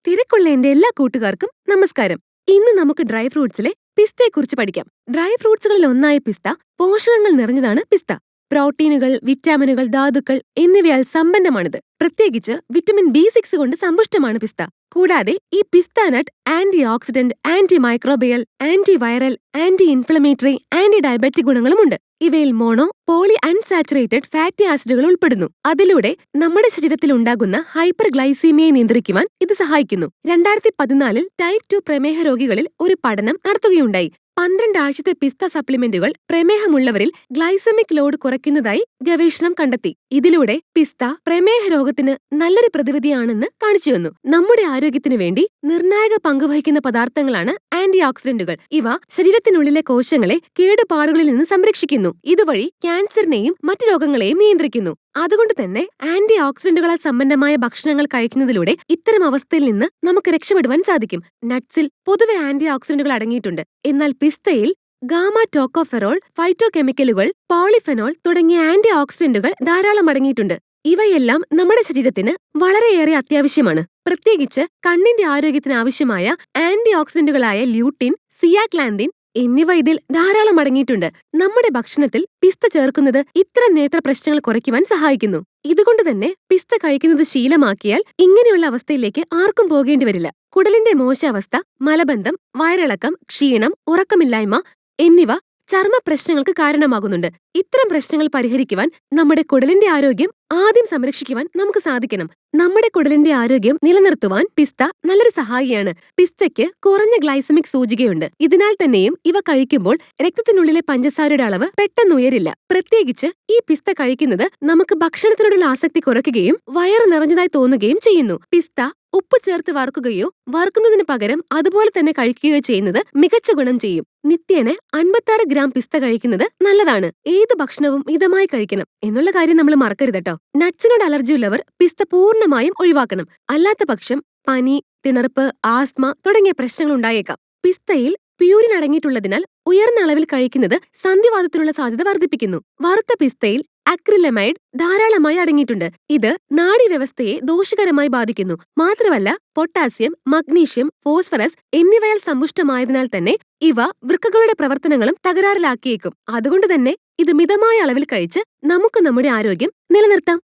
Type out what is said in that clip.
തിരക്കുള്ള എന്റെ എല്ലാ കൂട്ടുകാർക്കും നമസ്കാരം. ഇന്ന് നമുക്ക് ഡ്രൈ ഫ്രൂട്ട്സിലെ പിസ്തയെക്കുറിച്ച് പഠിക്കാം. ഡ്രൈ ഫ്രൂട്ട്സുകളിൽ ഒന്നായ പിസ്ത പോഷകങ്ങൾ നിറഞ്ഞതാണ്. പിസ്ത പ്രോട്ടീനുകൾ, വിറ്റാമിനുകൾ, ധാതുക്കൾ എന്നിവയാൽ സമ്പന്നമാണിത്. പ്രത്യേകിച്ച് വിറ്റമിൻ B6 കൊണ്ട് സമ്പുഷ്ടമാണ് പിസ്ത. കൂടാതെ ഈ പിസ്ത nut antioxidant, antimicrobial, antiviral, anti inflammatory, antidiabetic ഗുണങ്ങളുമുണ്ട്. ഇവയിൽ മോണോ, പോളി അൺസാച്ചുറേറ്റഡ് ഫാറ്റി ആസിഡുകൾ ഉൾപ്പെടുന്നു. അതിലൂടെ നമ്മുടെ ശരീരത്തിൽ ഉണ്ടാകുന്ന ഹൈപ്പർ ഗ്ലൈസീമിയയെ നിയന്ത്രിക്കുവാൻ ഇത് സഹായിക്കുന്നു. 2014 ടൈപ്പ് 2 പ്രമേഹ രോഗികളിൽ ഒരു പഠനം നടത്തുകയുണ്ടായി. 12 ആഴ്ചത്തെ പിസ്ത സപ്ലിമെന്റുകൾ പ്രമേഹമുള്ളവരിൽ ഗ്ലൈസമിക് ലോഡ് കുറയ്ക്കുന്നതായി ഗവേഷണം കണ്ടെത്തി. ഇതിലൂടെ പിസ്ത പ്രമേഹ രോഗത്തിന് നല്ലൊരു പ്രതിവിധിയാണെന്ന് കാണിച്ചുവന്നു. നമ്മുടെ ആരോഗ്യത്തിനു വേണ്ടി നിർണായക പങ്കുവഹിക്കുന്ന പദാർത്ഥങ്ങളാണ് ആന്റി ഓക്സിഡന്റുകൾ. ഇവ ശരീരത്തിനുള്ളിലെ കോശങ്ങളെ കേടുപാടുകളിൽ നിന്ന് സംരക്ഷിക്കുന്നു. ഇതുവഴി ക്യാൻസറിനെയും മറ്റു രോഗങ്ങളെയും നിയന്ത്രിക്കുന്നു. അതുകൊണ്ട് തന്നെ ആന്റി ഓക്സിഡന്റുകളാൽ സമ്പന്നമായ ഭക്ഷണങ്ങൾ കഴിക്കുന്നതിലൂടെ ഇത്തരം അവസ്ഥയിൽ നിന്ന് നമുക്ക് രക്ഷപ്പെടുവാൻ സാധിക്കും. നട്ട്സിൽ പൊതുവെ ആന്റി ഓക്സിഡന്റുകൾ അടങ്ങിയിട്ടുണ്ട്. എന്നാൽ പിസ്തയിൽ ഗാമ ടോക്കോഫെറോൾ, ഫൈറ്റോ കെമിക്കലുകൾ, പോളിഫെനോൾ തുടങ്ങിയ ആന്റി ഓക്സിഡന്റുകൾ ധാരാളം അടങ്ങിയിട്ടുണ്ട്. ഇവയെല്ലാം നമ്മുടെ ശരീരത്തിന് വളരെയേറെ അത്യാവശ്യമാണ്. പ്രത്യേകിച്ച് കണ്ണിന്റെ ആരോഗ്യത്തിന് ആവശ്യമായ ആന്റി ഓക്സിഡന്റുകളായ ല്യൂട്ടിൻ, സിയാക്ലാന്തിൻ എന്നിവ ഇതിൽ ധാരാളം അടങ്ങിയിട്ടുണ്ട്. നമ്മുടെ ഭക്ഷണത്തിൽ പിസ്ത ചേർക്കുന്നത് ഇത്തരം നേത്ര പ്രശ്നങ്ങൾ കുറയ്ക്കുവാൻ സഹായിക്കുന്നു. ഇതുകൊണ്ട് തന്നെ പിസ്ത കഴിക്കുന്നത് ശീലമാക്കിയാൽ ഇങ്ങനെയുള്ള അവസ്ഥയിലേക്ക് ആർക്കും പോകേണ്ടി വരില്ല. കുടലിന്റെ മോശാവസ്ഥ, മലബന്ധം, വയറിളക്കം, ക്ഷീണം, ഉറക്കമില്ലായ്മ എന്നിവ ചർമ്മ പ്രശ്നങ്ങൾക്ക് കാരണമാകുന്നുണ്ട്. ഇത്തരം പ്രശ്നങ്ങൾ പരിഹരിക്കുവാൻ നമ്മുടെ കുടലിന്റെ ആരോഗ്യം ആദ്യം സംരക്ഷിക്കുവാൻ നമുക്ക് സാധിക്കണം. നമ്മുടെ കുടലിന്റെ ആരോഗ്യം നിലനിർത്തുവാൻ പിസ്ത നല്ലൊരു സഹായിയാണ്. പിസ്തയ്ക്ക് കുറഞ്ഞ ഗ്ലൈസമിക് സൂചികയുണ്ട്. ഇതിനാൽ തന്നെയും ഇവ കഴിക്കുമ്പോൾ രക്തത്തിനുള്ളിലെ പഞ്ചസാരയുടെ അളവ് പെട്ടെന്ന് ഉയരില്ല. പ്രത്യേകിച്ച് ഈ പിസ്ത കഴിക്കുന്നത് നമുക്ക് ഭക്ഷണത്തിനോടുള്ള ആസക്തി കുറയ്ക്കുകയും വയറ് നിറഞ്ഞതായി തോന്നുകയും ചെയ്യുന്നു. പിസ്ത ഉപ്പ് ചേർത്ത് വറുക്കുകയോ വറുക്കുന്നതിന് പകരം അതുപോലെ തന്നെ കഴിക്കുകയോ ചെയ്യുന്നത് മികച്ച ഗുണം ചെയ്യും. നിത്യേന 56 ഗ്രാം പിസ്ത കഴിക്കുന്നത് നല്ലതാണ്. ഏത് ഭക്ഷണവും മിതമായി കഴിക്കണം എന്നുള്ള കാര്യം നമ്മൾ മറക്കരുതട്ടോ. നട്ട്സിനോട് അലർജിയുള്ളവർ പിസ്ത പൂർണ്ണമായും ഒഴിവാക്കണം. അല്ലാത്ത പക്ഷം പനി, തിണർപ്പ്, ആസ്മ തുടങ്ങിയ പ്രശ്നങ്ങൾ ഉണ്ടായേക്കാം. പിസ്തയിൽ പ്യൂരിൻ അടങ്ങിയിട്ടുള്ളതിനാൽ ഉയർന്ന അളവിൽ കഴിക്കുന്നത് സന്ധിവാതത്തിനുള്ള സാധ്യത വർദ്ധിപ്പിക്കുന്നു. വറുത്ത പിസ്തയിൽ അക്രിലമൈഡ് ധാരാളമായി അടങ്ങിയിട്ടുണ്ട്. ഇത് നാഡീവ്യവസ്ഥയെ ദോഷകരമായി ബാധിക്കുന്നു. മാത്രമല്ല പൊട്ടാസ്യം, മഗ്നീഷ്യം, ഫോസ്ഫറസ് എന്നിവയാൽ സമ്പുഷ്ടമായതിനാൽ തന്നെ ഇവ വൃക്കകളുടെ പ്രവർത്തനങ്ങളും തകരാറിലാക്കിയേക്കും. അതുകൊണ്ട് തന്നെ ഇത് മിതമായ അളവിൽ കഴിച്ച് നമുക്ക് നമ്മുടെ ആരോഗ്യം നിലനിർത്താം.